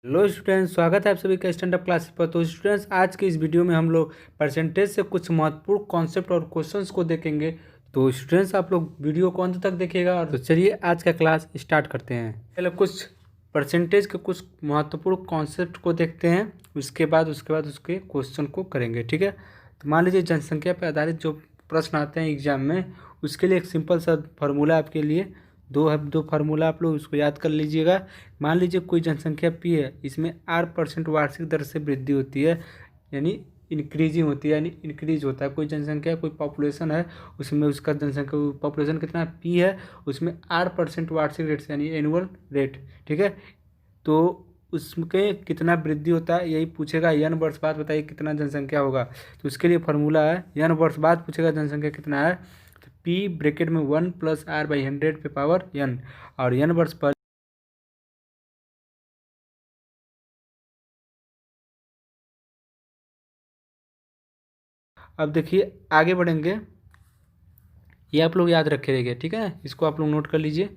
Hello students, स्वागत है आप सभी का स्टैंड अप क्लासेस पर। तो स्टूडेंट्स, आज के इस वीडियो में हम लोग परसेंटेज से कुछ महत्वपूर्ण कॉन्सेप्ट और क्वेश्चंस को देखेंगे। तो स्टूडेंट्स, आप लोग वीडियो को अंत तक देखिएगा। और तो चलिए आज का क्लास स्टार्ट करते हैं। पहले कुछ परसेंटेज के कुछ महत्वपूर्ण कॉन्सेप्ट को देखते हैं, उसके बाद उसके क्वेश्चन को करेंगे। ठीक है, तो मान लीजिए जनसंख्या पर आधारित जो प्रश्न आते हैं एग्जाम में, उसके लिए एक सिंपल सा फार्मूला आपके लिए दो फार्मूला आप लोग उसको याद कर लीजिएगा। मान लीजिए कोई जनसंख्या पी है, इसमें 8% वार्षिक दर से वृद्धि होती है, यानी इंक्रीजिंग होती है, यानी इंक्रीज होता है। कोई जनसंख्या, कोई पॉपुलेशन है, उसमें उसका जनसंख्या पॉपुलेशन कितना पी है, उसमें 8% वार्षिक रेट से, यानी एनुअल रेट। ठीक है, तो उसके कितना वृद्धि होता है यही पूछेगा। n वर्ष बाद बताइए कितना जनसंख्या होगा। तो उसके लिए फार्मूला है, n वर्ष बाद पूछेगा जनसंख्या कितना है, तो p ब्रैकेट में 1+r/100 पे पावर n, और n वर्ष पर। अब देखिए आगे बढ़ेंगे, ये आप लोग याद रखे रहिए। ठीक है, इसको आप लोग नोट कर लीजिए,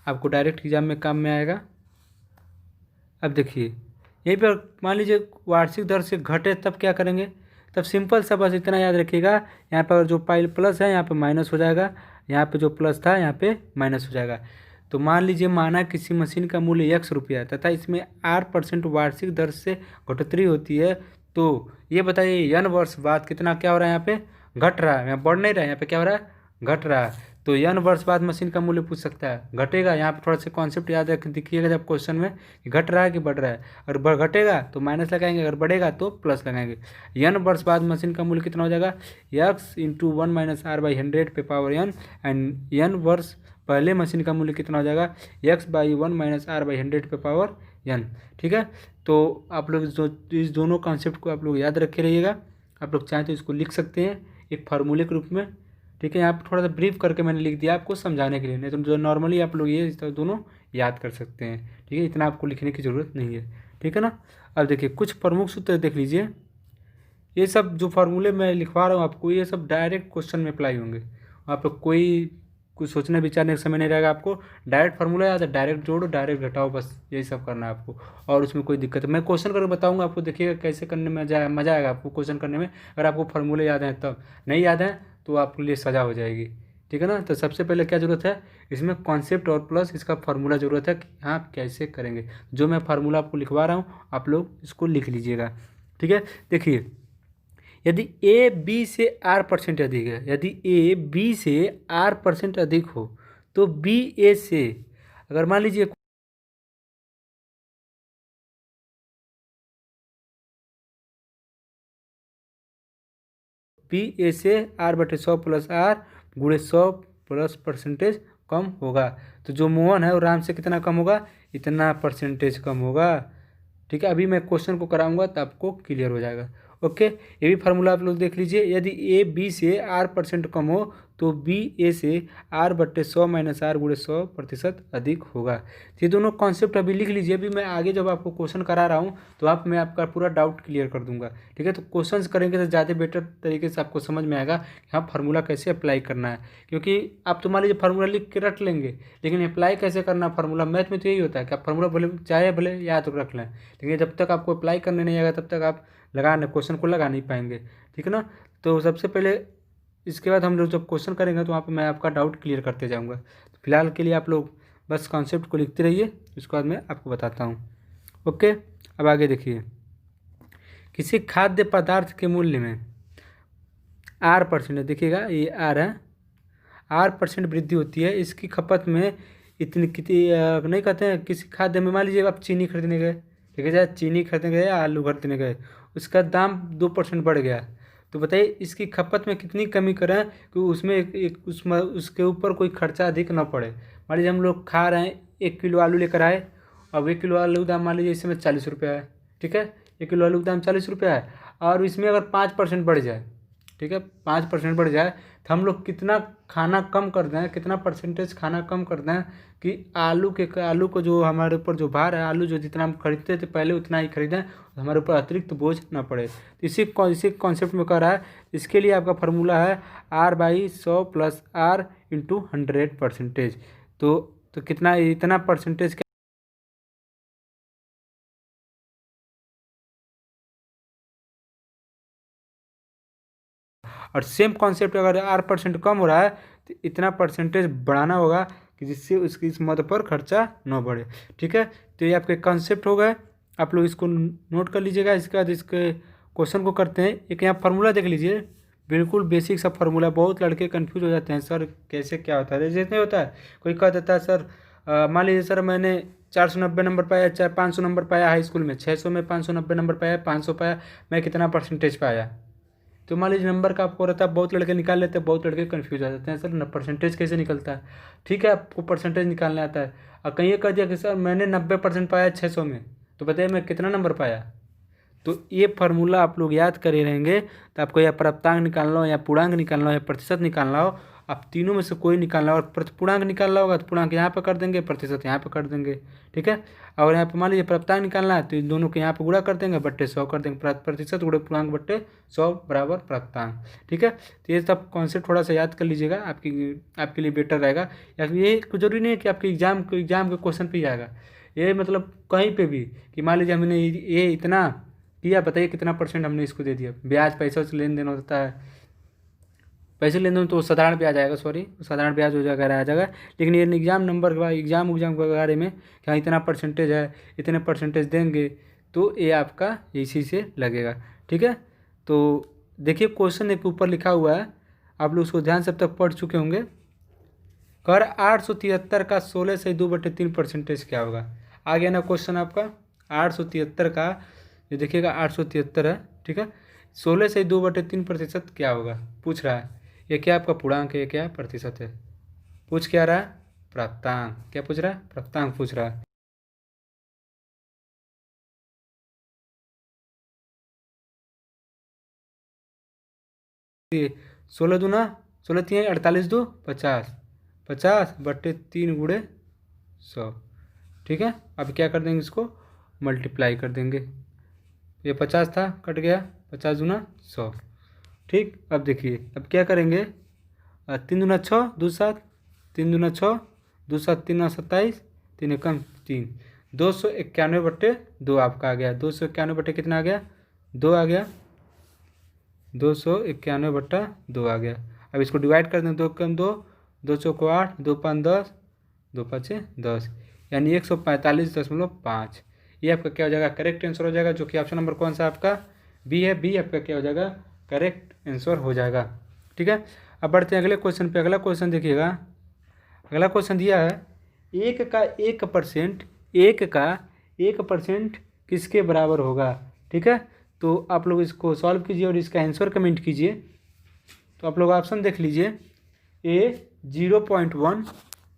आपको डायरेक्ट एग्जाम में काम में आएगा। अब देखिए यहीं पर मान लीजिए वार्षिक दर से घटे तब क्या करेंगे, तब सिंपल सा बस इतना याद रखिएगा, यहाँ पर जो पाइल प्लस है यहाँ पे माइनस हो जाएगा, यहाँ पे जो प्लस था यहाँ पे माइनस हो जाएगा। तो मान लीजिए माना किसी मशीन का मूल्य ₹1 है तथा इसमें 8% वार्षिक दर से घटोतरी होती है, तो ये बताइए n वर्ष बाद कितना क्या हो रहा है, यहाँ पे घट रहा है, यहाँ बढ़ नहीं रहा है, यहाँ पे क्या हो रहा है, घट रहा है। तो n वर्ष बाद मशीन का मूल्य पूछ सकता है, घटेगा। यहाँ पे थोड़ा सा कॉन्सेप्ट याद रख दिखिएगा जब क्वेश्चन में कि घट रहा है कि बढ़ रहा है। अगर घटेगा तो माइनस लगाएंगे, अगर बढ़ेगा तो प्लस लगाएंगे। n वर्ष बाद मशीन का मूल्य कितना हो जाएगा, x इंटू 1-r/100 पे पावर n, एंड n वर्ष पहले मशीन का मूल्य कितना हो जाएगा, x/1-r/100 पे पावर n। ठीक है, तो आप लोग जो इस दोनों कॉन्सेप्ट को आप लोग याद रखे रहिएगा। आप लोग चाहें तो इसको लिख सकते हैं एक फार्मूले के रूप में। ठीक है, यहाँ पर थोड़ा सा ब्रीफ करके मैंने लिख दिया आपको समझाने के लिए, नहीं तो जो नॉर्मली आप लोग ये दोनों याद कर सकते हैं। ठीक है, इतना आपको लिखने की ज़रूरत नहीं है। ठीक है ना। अब देखिए कुछ प्रमुख सूत्र देख लीजिए, ये सब जो फार्मूले मैं लिखवा रहा हूँ आपको, ये सब डायरेक्ट क्वेश्चन में अप्लाई होंगे। आप लोग कोई कुछ सोचने विचारने का समय नहीं रहेगा, आपको डायरेक्ट फार्मूला याद है, डायरेक्ट जोड़ो डायरेक्ट घटाओ, बस यही सब करना है आपको। और उसमें कोई दिक्कत है मैं क्वेश्चन करके बताऊंगा आपको, देखिएगा कैसे करने में मज़ा आएगा आपको क्वेश्चन करने में। अगर आपको फार्मूले याद हैं, तब नहीं याद हैं तो आपके लिए सज़ा हो जाएगी। ठीक है ना। तो सबसे पहले क्या ज़रूरत है, इसमें कॉन्सेप्ट और प्लस इसका फार्मूला ज़रूरत है कि हाँ कैसे करेंगे। जो मैं फार्मूला आपको लिखवा रहा हूँ आप लोग इसको लिख लीजिएगा। ठीक है, देखिए यदि ए बी से r% अधिक है, यदि ए बी से r% अधिक हो, तो बी ए से, अगर मान लीजिए बी ए से r/100 प्लस r गुणे 100 प्लस परसेंटेज कम होगा, तो जो मोहन है वो राम से कितना कम होगा, इतना परसेंटेज कम होगा। ठीक है, अभी मैं क्वेश्चन को कराऊंगा तो आपको क्लियर हो जाएगा। ओके, ये भी फार्मूला आप लोग देख लीजिए, यदि ए बी से r% कम हो तो बी ए से r/100 माइनस r गुणे 100% अधिक होगा। तो ये दोनों कॉन्सेप्ट अभी लिख लीजिए, अभी मैं आगे जब आपको क्वेश्चन करा रहा हूँ तो मैं आपका पूरा डाउट क्लियर कर दूंगा। ठीक है, तो क्वेश्चंस करेंगे तो ज़्यादा बेटर तरीके से आपको समझ में आएगा कि हाँ फार्मूला कैसे अप्लाई करना है। क्योंकि आप तो मान लीजिए फार्मूला लिख के रख लेंगे, लेकिन अप्लाई कैसे करना फार्मूला, मैथ में तो यही होता है कि आप फार्मूला भले चाहे भले याद रख लें, लेकिन जब तक आपको अप्लाई करने नहीं आएगा तब तक आप क्वेश्चन को लगा नहीं पाएंगे। ठीक है ना। तो सबसे पहले इसके बाद हम लोग जब क्वेश्चन करेंगे तो वहाँ पे मैं आपका डाउट क्लियर करते जाऊँगा। तो फिलहाल के लिए आप लोग बस कॉन्सेप्ट को लिखते रहिए, उसके बाद मैं आपको बताता हूँ। ओके, अब आगे देखिए, किसी खाद्य पदार्थ के मूल्य में r%, देखिएगा ये r है, r% वृद्धि होती है, इसकी खपत में इतनी कितनी नहीं कहते हैं। किसी खाद्य में मान लीजिए आप चीनी खरीदने गए, ठीक है, चाहे चीनी खरीदने गए या आलू खरीदने गए, उसका दाम 2% बढ़ गया, तो बताइए इसकी खपत में कितनी कमी करें कि उसमें उसमें उसके ऊपर कोई खर्चा अधिक ना पड़े। मान लीजिए हम लोग खा रहे हैं, 1 किलो आलू लेकर आए, अब 1 किलो आलू दाम मान लीजिए इस समय ₹40 है। ठीक है, 1 किलो आलू का दाम ₹40 है, और इसमें अगर 5% बढ़ जाए, ठीक है 5% बढ़ जाए, तो हम लोग कितना खाना कम कर दें, कितना परसेंटेज खाना कम कर दें कि आलू को जो हमारे ऊपर जो भार है, आलू जो जितना हम खरीदते थे पहले उतना ही खरीदें, तो हमारे ऊपर अतिरिक्त बोझ ना पड़े। तो इसी कॉन्सेप्ट में कर रहा है। इसके लिए आपका फार्मूला है r/100 प्लस r इंटू 100%। तो कितना, इतना परसेंटेज और सेम कॉन्सेप्ट अगर R% कम हो रहा है तो इतना परसेंटेज बढ़ाना होगा कि जिससे उसकी इस मद पर खर्चा न बढ़े। ठीक है, तो ये आपके कॉन्सेप्ट हो गए, आप लोग इसको नोट कर लीजिएगा। इसके बाद इसके क्वेश्चन को करते हैं। एक यहाँ फार्मूला देख लीजिए, बिल्कुल बेसिक सा फार्मूला। बहुत लड़के कंफ्यूज हो जाते हैं, सर कैसे क्या होता है, जैसे नहीं होता है। कोई कह देता है सर मान लीजिए सर मैंने 490 नंबर पाया, चाहे 500 नंबर पाया हाई स्कूल में, 600 में 590 नंबर पाया, 500 पाया, मैं कितना परसेंटेज पाया। तो मान लीजिए नंबर का आपको रहता है, बहुत लड़के निकाल लेते हैं, बहुत लड़के कन्फ्यूज हो जाते हैं, सर परसेंटेज कैसे निकलता है। ठीक है, आपको परसेंटेज निकालना आता है। और कहीं ये कह दिया कि सर मैंने 90% पाया 600 में, तो बताइए मैं कितना नंबर पाया। तो ये फार्मूला आप लोग याद करे रहेंगे तो आपको या प्राप्तांक निकालना हो, या पूर्णांक निकालना हो, या प्रतिशत निकालना हो, आप तीनों में से कोई निकालना हो। और पूर्णांक निकालना होगा तो पूर्णांक यहाँ पर कर देंगे, प्रतिशत यहाँ पर कर देंगे। ठीक है, और यहाँ पर मान लीजिए प्राप्तांक निकालना है तो इन दोनों को यहाँ पर गुणा कर देंगे, बट्टे 100 कर देंगे। प्रतिशत गुणे पूर्णांक बट्टे 100 बराबर प्राप्तांक। ठीक है, तो ये सब कॉन्सेप्ट थोड़ा सा याद कर लीजिएगा, आपके लिए बेटर रहेगा। या फिर ये जरूरी नहीं है कि आपके एग्जाम के क्वेश्चन पे ही आएगा, ये मतलब कहीं पे भी कि मान लीजिए हमने ये इतना किया, बताइए कितना परसेंट हमने इसको दे दिया। ब्याज पैसा से लेन देन होता है, पैसे लेन देन तो साधारण ब्याज आएगा, सॉरी साधारण ब्याज हो जाएगा, आ जाएगा। लेकिन ये एग्जाम नंबर का एग्जाम के बारे में क्या इतना परसेंटेज है, इतने परसेंटेज देंगे, तो ये आपका इसी से लगेगा। ठीक है, तो देखिए क्वेश्चन एक ऊपर लिखा हुआ है, आप लोग उसको ध्यान से अब तक पढ़ चुके होंगे। कर 873 का 16 से 2/3 परसेंटेज क्या होगा। आ गया ना क्वेश्चन आपका 873 का, ये देखिएगा 873 है। ठीक है, 16 से 2/3 प्रतिशत क्या होगा पूछ रहा है। ये क्या आपका पूर्णांक है, ये क्या प्रतिशत है, पूछ क्या रहा है, प्राप्तांक। क्या पूछ रहा है, प्राप्तांक पूछ रहा है। ये 16 दूना 16 3 48 2 50, 50/3 गुणे 100। ठीक है, अब क्या कर देंगे, इसको मल्टीप्लाई कर देंगे। ये 50 था, कट गया, 50 दूना 100। ठीक, अब देखिए अब क्या करेंगे, 3 दूना 6 2 7, 3 दूना 6 2 7 3 27, 3 एकम 3, 291/2 आपका आ गया। 291 कितना आ गया, 2 आ गया, 291/2 आ गया। अब इसको डिवाइड कर दें, 2 कम 2, 2 चौको 8, 2 5 10, 2 5 10, यानी 145.5। ये आपका क्या हो जाएगा, करेक्ट आंसर हो जाएगा, जो कि ऑप्शन नंबर कौन सा आपका बी है। बी आपका क्या हो जाएगा, करेक्ट आंसर हो जाएगा। ठीक है, अब बढ़ते हैं अगले क्वेश्चन पे। अगला क्वेश्चन देखिएगा, अगला क्वेश्चन दिया है 1% का 1% किसके बराबर होगा। ठीक है, तो आप लोग इसको सॉल्व कीजिए और इसका आंसर कमेंट कीजिए। तो आप लोग ऑप्शन देख लीजिए, ए 0.1,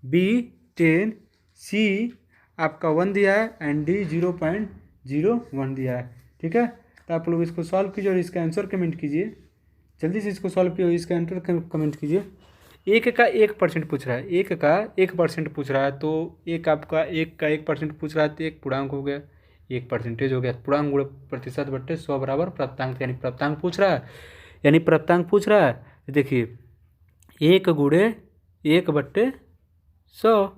बी 10, सी आपका 1 दिया है, एंड डी 0.01 दिया है। ठीक है, तो आप लोग इसको सॉल्व कीजिए और इसका आंसर कमेंट कीजिए। जल्दी से इसको सॉल्व कीजिए और इसका आंसर कमेंट कीजिए। 1% पूछ रहा है, 1% पूछ रहा है, तो एक आपका 1% पूछ रहा है, तो एक पूर्णांक हो गया, 1 परसेंटेज हो गया। पूर्णांक गुणे प्रतिशत बट्टे 100 बराबर प्राप्तांक, यानी प्राप्तांक पूछ रहा है, यानी प्राप्तांक पूछ रहा है। देखिए 1 गुणे 1/100,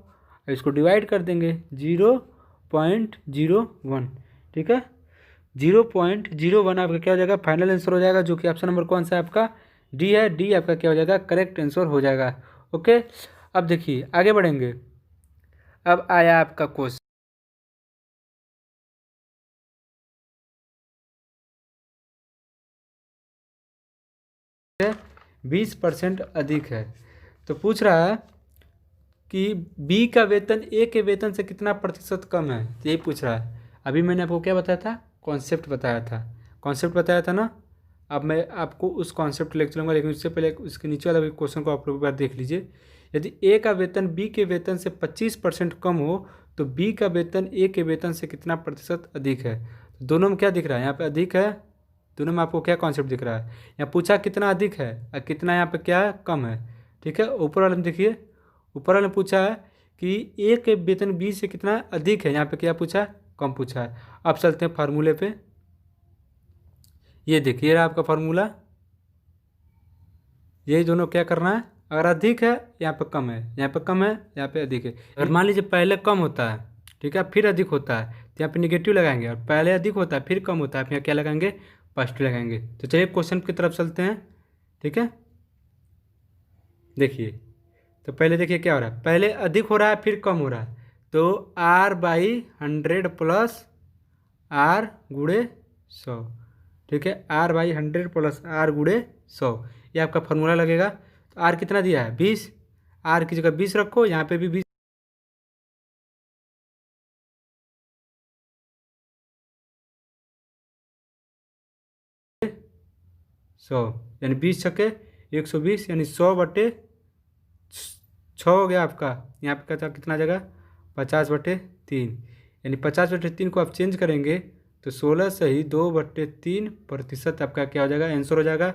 इसको डिवाइड कर देंगे 0.01। ठीक है, 0.01 आपका क्या हो जाएगा, फाइनल आंसर हो जाएगा, जो कि ऑप्शन नंबर कौन सा है आपका डी है। डी आपका क्या हो जाएगा, करेक्ट आंसर हो जाएगा। ओके, अब देखिए आगे बढ़ेंगे। अब आया आपका क्वेश्चन 20% अधिक है, तो पूछ रहा है कि बी का वेतन ए के वेतन से कितना प्रतिशत कम है, यही पूछ रहा है। अभी मैंने आपको क्या बताया था, कॉन्सेप्ट बताया था, कॉन्सेप्ट बताया था ना। अब मैं आपको उस कॉन्सेप्ट लेकर चलूँगा, लेकिन उससे पहले उसके नीचे वाला क्वेश्चन को आप लोग एक बार देख लीजिए। यदि ए का वेतन बी के वेतन से 25% कम हो, तो बी का वेतन ए के वेतन से कितना प्रतिशत अधिक है। तो दोनों में क्या दिख रहा है, यहाँ पे अधिक है, दोनों में आपको क्या कॉन्सेप्ट दिख रहा है। यहाँ पूछा कितना अधिक है और कितना यहाँ पे क्या है, कम है। ठीक है, ऊपर वाले में देखिए, ऊपर वाले ने पूछा है कि ए के वेतन बी से कितना अधिक है, यहाँ पे क्या पूछा है, कम पूछा है। अब चलते हैं फार्मूले पे। ये देखिए रहा आपका फार्मूला, यही दोनों क्या करना है, अगर अधिक है यहाँ पे कम है, यहाँ पे कम है, यहाँ पे अधिक है। अगर मान लीजिए पहले कम होता है, ठीक है, फिर अधिक होता है, तो यहाँ पे निगेटिव लगाएंगे, और पहले अधिक होता है फिर कम होता है, आप यहाँ क्या लगाएंगे, पॉजिटिव लगाएंगे। तो चलिए क्वेश्चन की तरफ चलते हैं। ठीक है। देखिए, तो पहले देखिए क्या हो रहा है, पहले अधिक हो रहा है फिर कम हो रहा है, तो R/100 प्लस R गुड़े 100, ठीक है। R/100 प्लस R गुड़े 100, ये आपका फॉर्मूला लगेगा। तो R कितना दिया है 20, R की जगह 20 रखो, यहाँ पे भी 20, 100 यानी 20 छक्के 120, यानी 100/6 हो गया आपका। यहाँ पे कहता कितना जगह 50/3, यानी 50/3 को आप चेंज करेंगे तो 16 सही 2/3% आपका क्या हो जाएगा, आंसर हो जाएगा।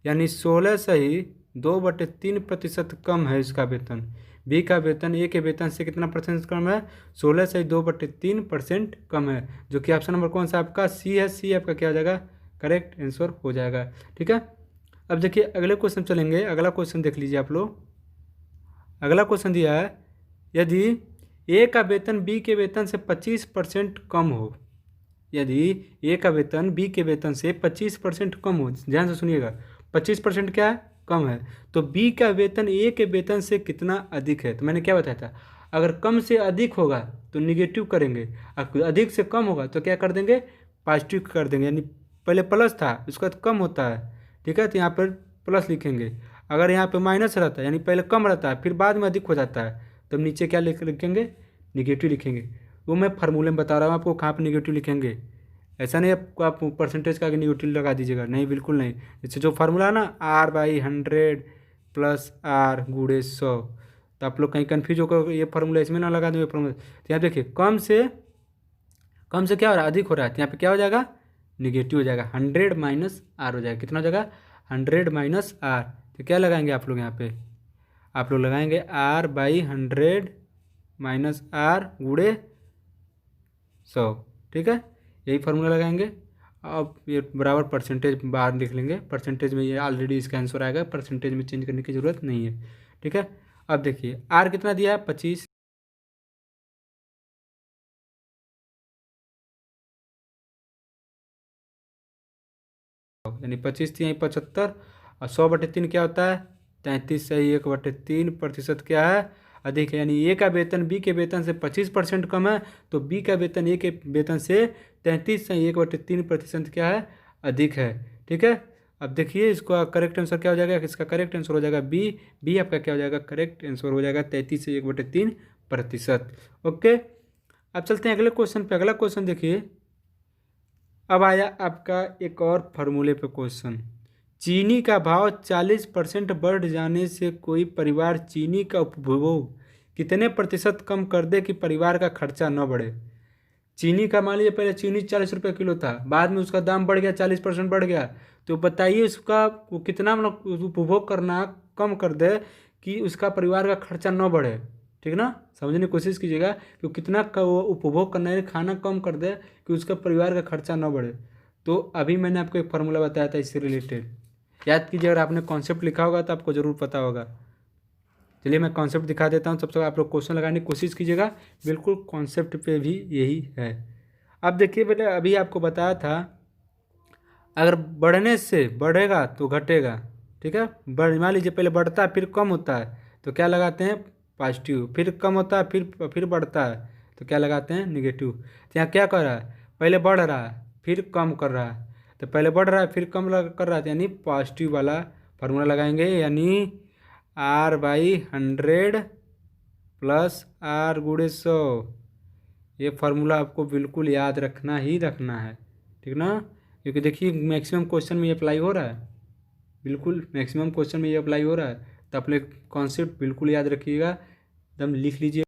यानी 16 सही 2/3% कम है इसका वेतन। बी का वेतन ए के वेतन से कितना परसेंट कम है, 16 सही 2/3% कम है, जो कि ऑप्शन नंबर कौन सा आपका सी है। सी आपका क्या हो जाएगा, करेक्ट आंसर हो जाएगा, ठीक है। अब देखिए अगले क्वेश्चन चलेंगे। अगला क्वेश्चन देख लीजिए आप लोग। अगला क्वेश्चन दिया है, यदि ए का वेतन बी के वेतन से 25% कम हो, यदि ए का वेतन बी के वेतन से 25% कम हो, ध्यान से सुनिएगा, 25% क्या है, कम है, तो बी का वेतन ए के वेतन से कितना अधिक है। तो मैंने क्या बताया था, अगर कम से अधिक होगा तो निगेटिव करेंगे, अगर अधिक से कम होगा तो क्या कर देंगे, पॉजिटिव कर देंगे। यानी पहले प्लस था उसका बाद कम होता है, ठीक है, तो यहाँ पर प्लस लिखेंगे। अगर यहाँ पे माइनस रहता है यानी पहले कम रहता है फिर बाद में अधिक हो जाता है, तो नीचे क्या लिखेंगे, निगेटिव लिखेंगे। वो मैं फार्मूले में बता रहा हूँ आपको, कहाँ पर निगेटिव लिखेंगे। ऐसा नहीं आपको आप परसेंटेज का आगे निगेटिव लगा दीजिएगा, नहीं बिल्कुल नहीं। जैसे जो फार्मूला है ना R/100 प्लस R गुड़े 100, तो आप लोग कहीं कन्फ्यूज होकर ये फार्मूला इसमें ना लगा दें, ये फार्मूला। तो यहाँ देखिए कम से क्या हो रहा है, अधिक हो रहा है, तो यहाँ पे क्या हो जाएगा, निगेटिव हो जाएगा, 100 माइनस R हो जाएगा। कितना हो जाएगा, 100 माइनस R। तो क्या लगाएंगे आप लोग यहाँ पे, आप लोग लगाएंगे R/100 माइनस R गुड़े 100, ठीक है, यही फार्मूला लगाएंगे। अब ये बराबर परसेंटेज बाहर लिख लेंगे, परसेंटेज में ये ऑलरेडी इसका आंसर आएगा, परसेंटेज में चेंज करने की ज़रूरत नहीं है, ठीक है। अब देखिए R कितना दिया है 25, यानी 25 थी, यहीं 75, और 100/3 क्या होता है 33, सही 1/3% क्या है, अधिक है। यानी ए का वेतन बी के वेतन से 25% कम है, तो बी का वेतन ए के वेतन से 33 सही 1/3% क्या है, अधिक है, ठीक है। अब देखिए इसका करेक्ट आंसर क्या हो जाएगा, इसका करेक्ट आंसर हो जाएगा बी। बी आपका क्या हो जाएगा, करेक्ट आंसर हो जाएगा 33 से 1/3%। ओके, अब चलते हैं अगले क्वेश्चन पे। अगला क्वेश्चन देखिए, अब आया आपका एक और फार्मूले पे क्वेश्चन। चीनी का भाव 40% बढ़ जाने से कोई परिवार चीनी का उपभोग कितने प्रतिशत कम कर दे कि परिवार का खर्चा न बढ़े। चीनी का मान लीजिए पहले चीनी 40 रुपये किलो था, बाद में उसका दाम बढ़ गया, 40% बढ़ गया, तो बताइए उसका वो कितना मतलब उपभोग करना कम कर दे कि उसका परिवार का खर्चा न बढ़े, ठीक ना। समझने की कोशिश कीजिएगा कि वो कितना का वो उपभोग करना है, खाना कम कर दे कि उसका परिवार का खर्चा न बढ़े। तो अभी मैंने आपको एक फार्मूला बताया था इससे रिलेटेड, याद कीजिए, अगर आपने कॉन्सेप्ट लिखा होगा तो आपको ज़रूर पता होगा। चलिए मैं कॉन्सेप्ट दिखा देता हूँ, सबसे आप लोग क्वेश्चन लगाने की कोशिश कीजिएगा, बिल्कुल कॉन्सेप्ट पे भी यही है। अब देखिए बेटे, अभी आपको बताया था अगर बढ़ने से बढ़ेगा तो घटेगा, ठीक है, मान लीजिए पहले बढ़ता है फिर कम होता है तो क्या लगाते हैं, पॉजिटिव, फिर कम होता है फिर बढ़ता है तो क्या लगाते हैं, निगेटिव। तो यहाँ क्या कर रहा है, पहले बढ़ रहा है फिर कम कर रहा है, तो पहले बढ़ रहा है फिर कम कर रहा है, यानी पॉजिटिव वाला फार्मूला लगाएंगे, यानी R/100 प्लस R गुड़े 100। ये फार्मूला आपको बिल्कुल याद रखना ही रखना है, ठीक ना, क्योंकि देखिए मैक्सिमम क्वेश्चन में ये अप्लाई हो रहा है, बिल्कुल मैक्सिमम क्वेश्चन में ये अप्लाई हो रहा है। तो अपने कॉन्सेप्ट बिल्कुल याद रखिएगा, एकदम लिख लीजिए।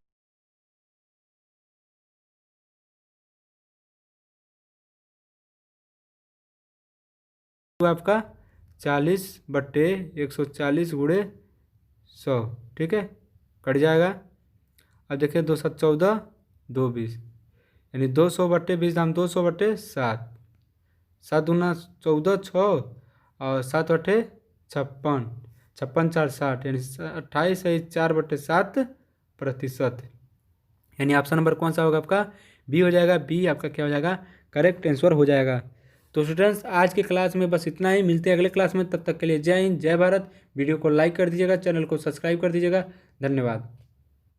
तो आपका 40/140 गुड़े 100, ठीक है, कट जाएगा। अब देखिए 2 7 14 2 20, यानी 200/20 दाम 200/7, 7 दूना 14 6 और 7 8 56, 56 4 60, यानी 28 है 4/7%। यानी ऑप्शन नंबर कौन सा होगा आपका, बी हो जाएगा। बी आपका क्या हो जाएगा, करेक्ट आंसर हो जाएगा। तो स्टूडेंट्स आज के क्लास में बस इतना ही, मिलते हैं अगले क्लास में, तब तक के लिए जय हिंद जय भारत। वीडियो को लाइक कर दीजिएगा, चैनल को सब्सक्राइब कर दीजिएगा। धन्यवाद।